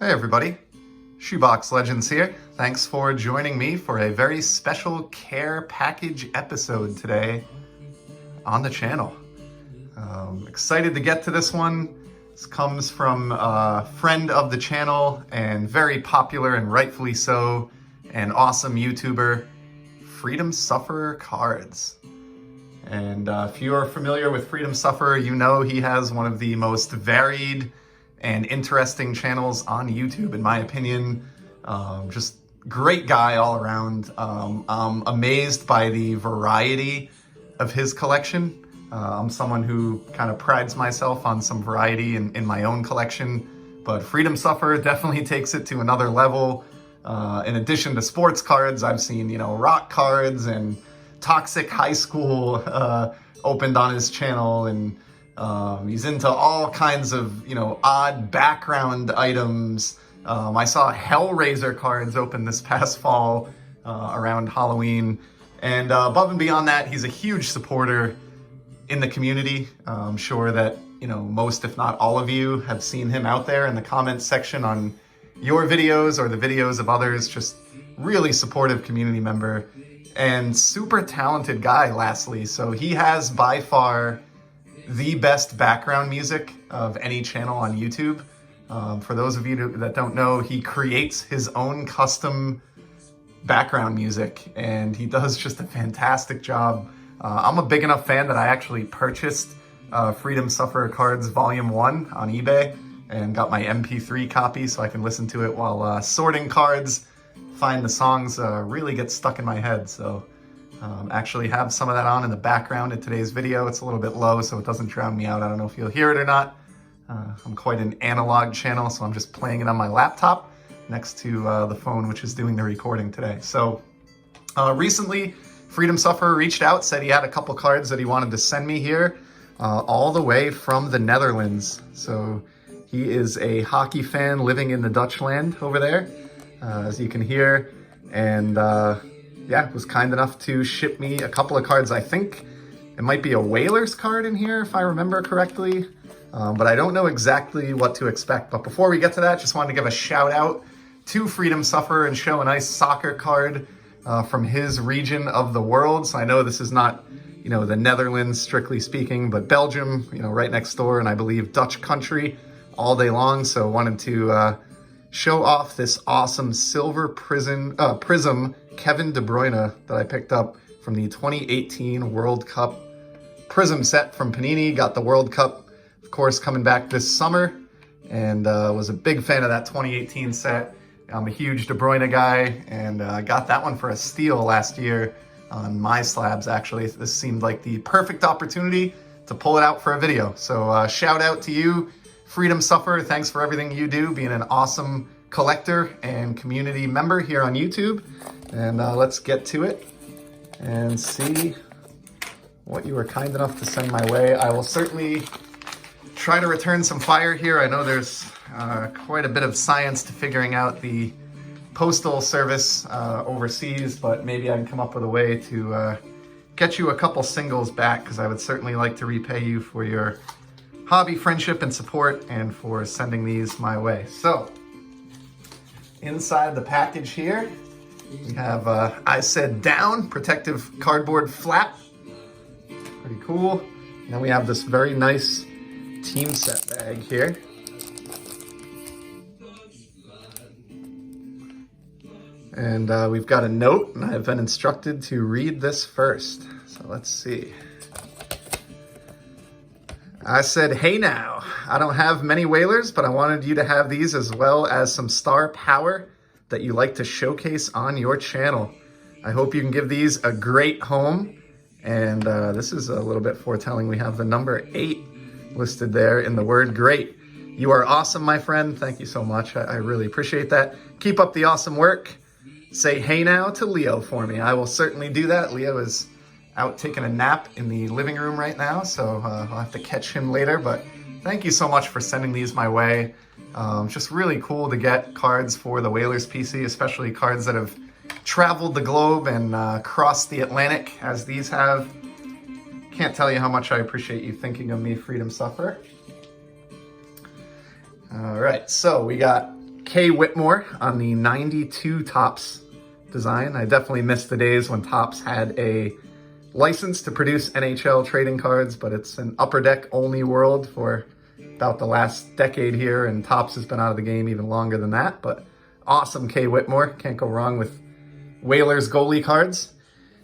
Hey everybody, Shoebox Legends here. Thanks for joining me for a very special care package episode today on the channel. Excited to get to this one. This comes from a friend of the channel and very popular and rightfully so, an awesome YouTuber, Freedomsufferer Cards. And if you are familiar with Freedomsufferer, you know he has one of the most varied and interesting channels on YouTube, in my opinion. Just great guy all around. I'm amazed by the variety of his collection. I'm someone who kind of prides myself on some variety in my own collection, but Freedomsufferer definitely takes it to another level. In addition to sports cards, I've seen, rock cards and toxic high school opened on his channel, and he's into all kinds of, odd background items. I saw Hellraiser cards open this past fall around Halloween. And above and beyond that, he's a huge supporter in the community. I'm sure that, most, if not all of you have seen him out there in the comments section on your videos or the videos of others. Just really supportive community member and super talented guy, lastly. So he has by far the best background music of any channel on YouTube. For those of you that don't know, he creates his own custom background music, and he does just a fantastic job. I'm a big enough fan that I actually purchased Freedomsufferer Cards Volume 1 on eBay and got my MP3 copy so I can listen to it while sorting cards, find the songs, really get stuck in my head. So actually have some of that on in the background in today's video. It's a little bit low, so it doesn't drown me out. I don't know if you'll hear it or not. I'm quite an analog channel, so I'm just playing it on my laptop next to the phone, which is doing the recording today. So recently, Freedomsufferer reached out, said he had a couple cards that he wanted to send me here, all the way from the Netherlands. So he is a hockey fan living in the Dutch land over there, as you can hear. And yeah, was kind enough to ship me a couple of cards. I think it might be a Whalers card in here, if I remember correctly. But I don't know exactly what to expect. But before we get to that, just wanted to give a shout out to Freedomsufferer and show a nice soccer card from his region of the world. So I know this is not, the Netherlands, strictly speaking, but Belgium, right next door, and I believe Dutch country all day long. So wanted to show off this awesome silver prism Kevin De Bruyne that I picked up from the 2018 World Cup prism set from Panini. Got the World Cup, of course, coming back this summer, and was a big fan of that 2018 set. I'm a huge De Bruyne guy, and got that one for a steal last year on my slabs, actually. This seemed like the perfect opportunity to pull it out for a video. So shout out to you, Freedomsufferer. Thanks for everything you do, being an awesome collector and community member here on YouTube. And let's get to it and see what you were kind enough to send my way. I will certainly try to return some fire here. I know there's quite a bit of science to figuring out the postal service overseas, but maybe I can come up with a way to get you a couple singles back, because I would certainly like to repay you for your hobby, friendship, and support, and for sending these my way. So inside the package here, we have I Said Down protective cardboard flap. Pretty cool. And then we have this very nice team set bag here. And we've got a note, and I've been instructed to read this first. So let's see. I said, hey now, I don't have many Whalers, but I wanted you to have these, as well as some star power that you like to showcase on your channel. I hope you can give these a great home. And this is a little bit foretelling. We have the number 8 listed there in the word great. You are awesome, my friend. Thank you so much. I really appreciate that. Keep up the awesome work. Say hey now to Leo for me. I will certainly do that. Leo is out taking a nap in the living room right now, so I'll have to catch him later. But thank you so much for sending these my way. Just really cool to get cards for the Whalers PC, especially cards that have traveled the globe and crossed the Atlantic, as these have. Can't tell you how much I appreciate you thinking of me, Freedomsufferer. All right, so we got Kay Whitmore on the 92 Topps design. I definitely miss the days when Topps had a license to produce NHL trading cards, but it's an upper deck only world for about the last decade here, and Topps has been out of the game even longer than that. But awesome Kay Whitmore. Can't go wrong with Whalers goalie cards.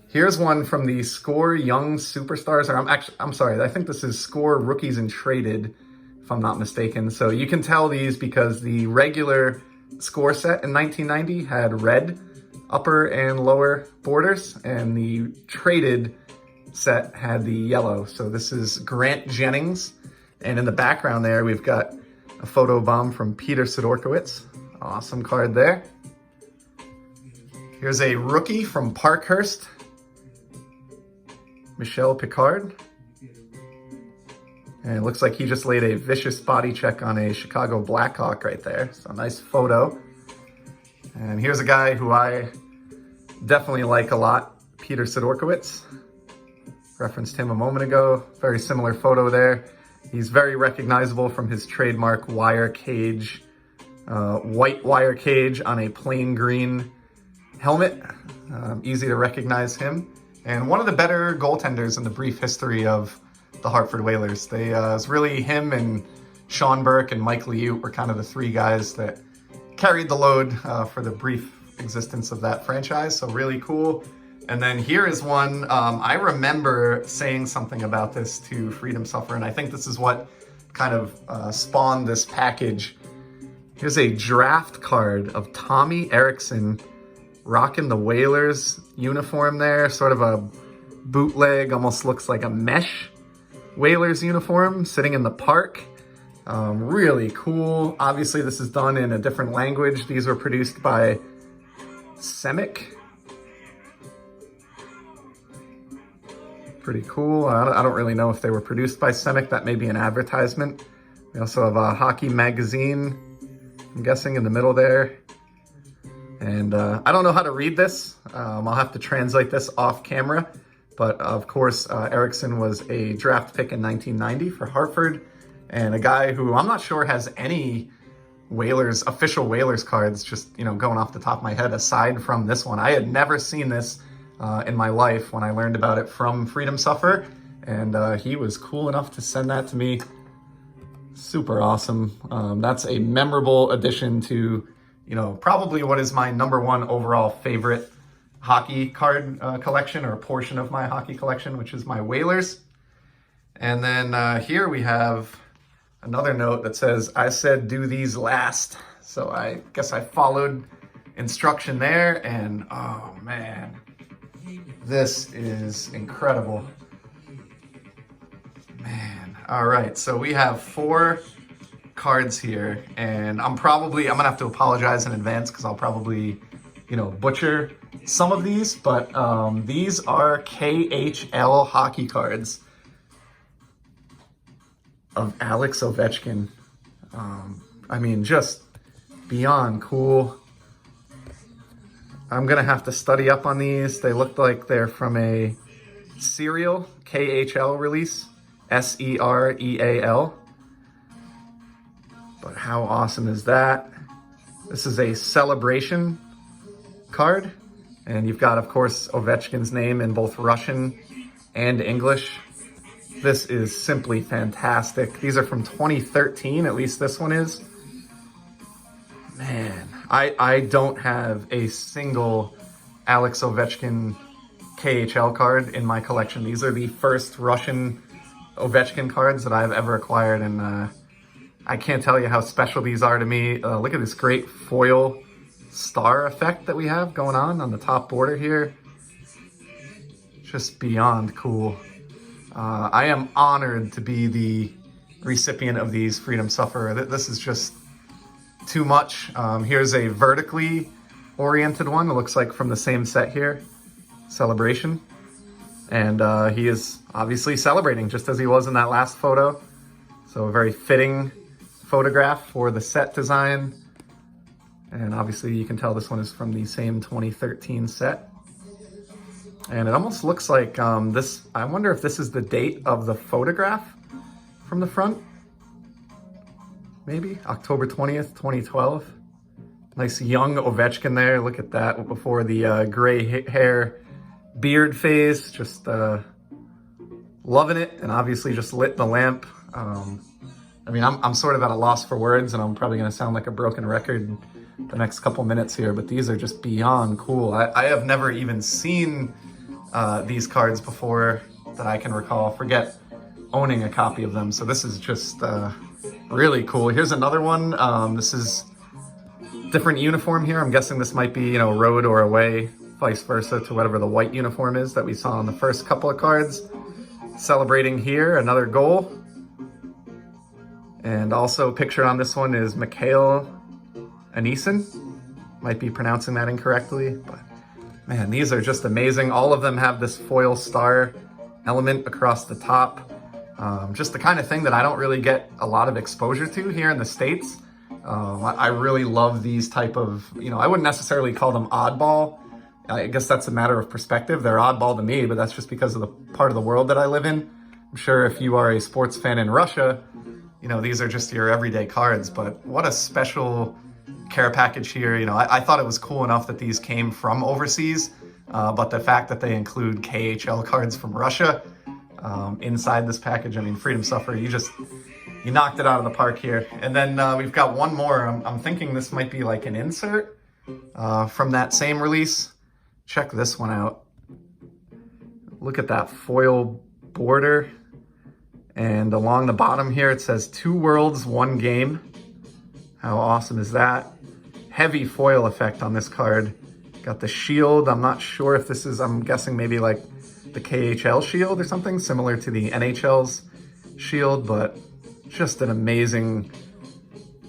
Here's one from the Score Young Superstars. I'm sorry, I think this is Score Rookies and Traded, if I'm not mistaken. So you can tell these because the regular Score set in 1990 had red upper and lower borders, and the traded set had the yellow. So this is Grant Jennings, and in the background there we've got a photo bomb from Peter Sidorkiewicz. Awesome card there. Here's a rookie from Parkhurst, Michel Picard. And it looks like he just laid a vicious body check on a Chicago Blackhawk right there. So nice photo. And here's a guy who I definitely like a lot, Peter Sidorkiewicz. Referenced him a moment ago. Very similar photo there. He's very recognizable from his trademark wire cage, white wire cage on a plain green helmet. Easy to recognize him. And one of the better goaltenders in the brief history of the Hartford Whalers. It was really him and Sean Burke and Mike Liute were kind of the three guys that carried the load for the brief existence of that franchise. So really cool. And then here is one, I remember saying something about this to Freedom Sufferer, and I think this is what kind of spawned this package. Here's a draft card of Tommy Erickson rocking the Whalers uniform there, sort of a bootleg, almost looks like a mesh Whalers uniform sitting in the park. Really cool. Obviously this is done in a different language. These were produced by Semic. Pretty cool. I don't really know if they were produced by Semic. That may be an advertisement. We also have a hockey magazine, I'm guessing, in the middle there. And I don't know how to read this. I'll have to translate this off camera. But of course, Erickson was a draft pick in 1990 for Hartford, and a guy who I'm not sure has any Whalers, official Whalers cards, just, going off the top of my head, aside from this one. I had never seen this in my life when I learned about it from Freedom Sufferer, and he was cool enough to send that to me. Super awesome. That's a memorable addition to, probably what is my #1 overall favorite hockey card collection, or a portion of my hockey collection, which is my Whalers. And then here we have another note that says, I said do these last. So I guess I followed instruction there, and oh man, this is incredible. Man, all right, so we have 4 cards here, and I'm gonna have to apologize in advance because I'll probably, butcher some of these, but these are KHL hockey cards of Alex Ovechkin. Just beyond cool. I'm gonna have to study up on these. They look like they're from a Serial KHL release, SEREAL. But how awesome is that? This is a celebration card, and you've got, of course, Ovechkin's name in both Russian and English. This is simply fantastic. These are from 2013, at least this one is. Man, I don't have a single Alex Ovechkin KHL card in my collection. These are the first Russian Ovechkin cards that I've ever acquired, and I can't tell you how special these are to me. Look at this great foil star effect that we have going on the top border here. Just beyond cool. I am honored to be the recipient of these Freedom Sufferer. This is just too much. Here's a vertically oriented one. It looks like from the same set here, Celebration. And he is obviously celebrating just as he was in that last photo. So a very fitting photograph for the set design. And obviously you can tell this one is from the same 2013 set. And it almost looks like this, I wonder if this is the date of the photograph from the front. Maybe October 20th, 2012. Nice young Ovechkin there. Look at that before the gray hair, beard phase. Just loving it, and obviously just lit the lamp. I mean, I'm sort of at a loss for words, and I'm probably going to sound like a broken record the next couple minutes here, but these are just beyond cool. I have never even seen these cards before that I can recall. Forget owning a copy of them. So this is just really cool. Here's another one. This is different uniform here. I'm guessing this might be, you know, road or away, vice versa to whatever the white uniform is that we saw on the first couple of cards. Celebrating here, another goal. And also pictured on this one is Mikhail Anisin. Might be pronouncing that incorrectly, but man, these are just amazing. All of them have this foil star element across the top. Just the kind of thing that I don't really get a lot of exposure to here in the States. I really love these type of, you know, I wouldn't necessarily call them oddball. I guess that's a matter of perspective. They're oddball to me, but that's just because of the part of the world that I live in. I'm sure if you are a sports fan in Russia, you know, these are just your everyday cards, but what a special care package here. You know, I thought it was cool enough that these came from overseas, but the fact that they include KHL cards from Russia inside this package, I mean, Freedom Sufferer, you knocked it out of the park here. And then we've got one more. I'm thinking this might be like an insert from that same release. Check this one out. Look at that foil border. And along the bottom here, it says 2 worlds, 1 game. How awesome is that? Heavy foil effect on this card. Got the shield. I'm not sure if this is, I'm guessing maybe like the KHL shield or something similar to the NHL's shield, but just an amazing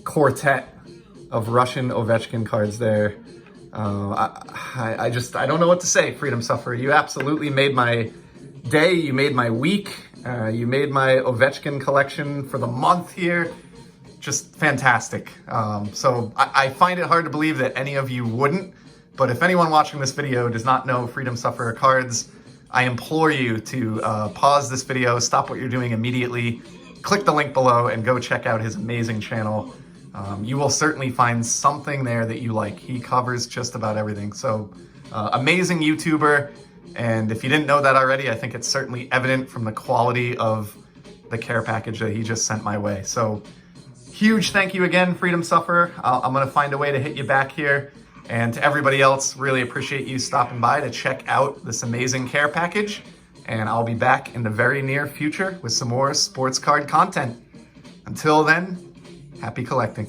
quartet of Russian Ovechkin cards there. I don't know what to say, Freedom Sufferer. You absolutely made my day. You made my week. You made my Ovechkin collection for the month here. Just fantastic. So I find it hard to believe that any of you wouldn't, but if anyone watching this video does not know Freedom Sufferer Cards, I implore you to pause this video, stop what you're doing immediately, click the link below, and go check out his amazing channel. You will certainly find something there that you like. He covers just about everything. So amazing YouTuber. And if you didn't know that already, I think it's certainly evident from the quality of the care package that he just sent my way. So huge thank you again, Freedom Sufferer. I'm going to find a way to hit you back here. And to everybody else, really appreciate you stopping by to check out this amazing care package. And I'll be back in the very near future with some more sports card content. Until then, happy collecting.